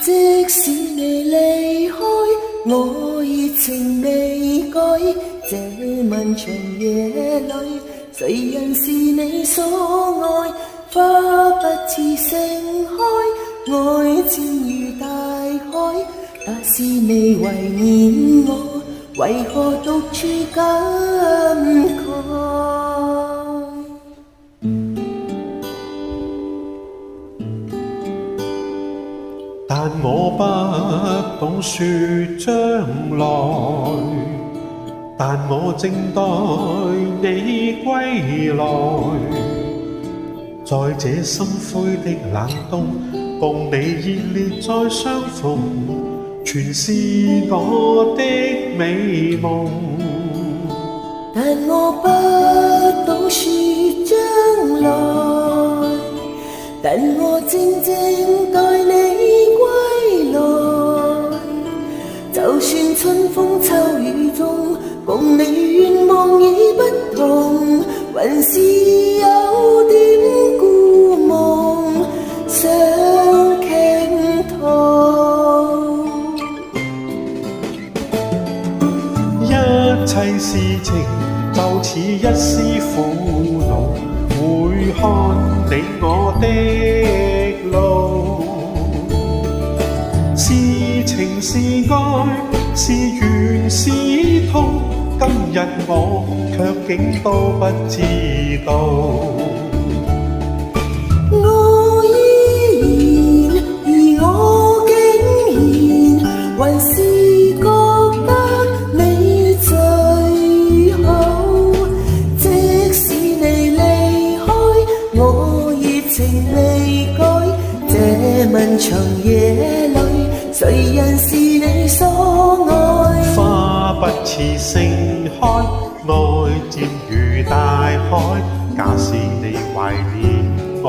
即使你離開，我熱情未改。這漫長夜裏，誰人是你所愛？花不似盛開，愛漸如大海。假使你懷念我，為何獨處感慨？但我不懂說將來，但我正待你歸來。在這心灰的冷冬，共你熱烈再相逢，全是我的美夢。但我不懂說將來，但我靜靜待你歸來。就算春風秋雨中，共你願望已不同，還是有點故夢想傾吐。一切事情就似一絲苦惱，會看你我的路。是情是愛，是緣是痛，今日我卻竟都不知道。我依然，而我竟然還是覺得你最好。即使你離開，我熱情未改。這漫長夜裏，誰人是你所愛？花不似盛開，愛漸如大海。假使你懷念我，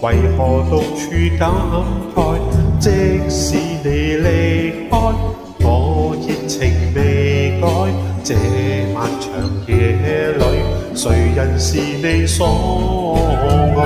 為何獨處感慨？即使你離開，我熱情未改。這漫長夜裏，誰人是你所愛？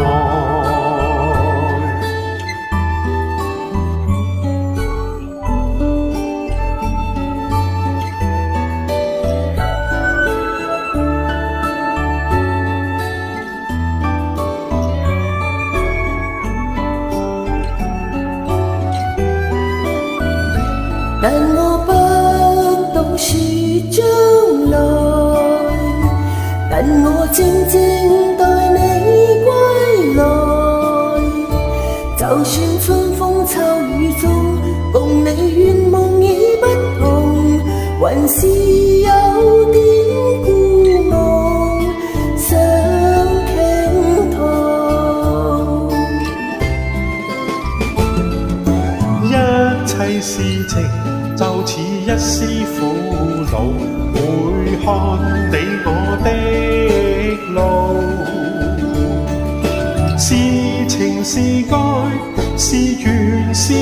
但我不懂說將來，但我靜靜待你歸來。就算春風秋雨中，共你願夢已不同，還是有點故夢想傾吐。一切事情就似一絲苦惱，會看你我的路。是情是愛，是緣是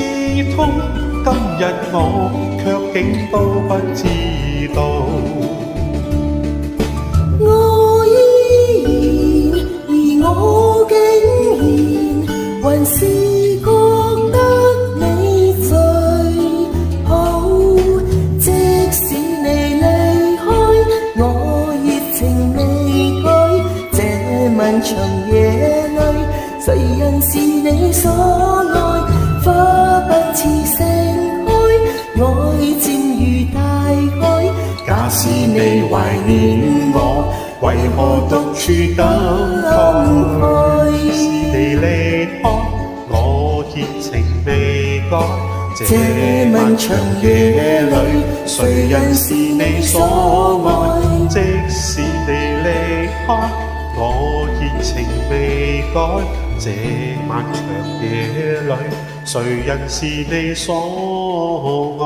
痛，今日我卻竟都不知道。我依然，而我竟然還是覺得你最好。即使你離開，我熱情未改。這漫長夜裏，誰人是你所愛？花不似盛開，愛漸如大海。假使你懷念我，為何獨處感慨？是你離開，我熱情未改。這漫長夜裏，誰人是你所愛？即使你離開，我熱情未改。這漫長夜裏，誰人是你所愛？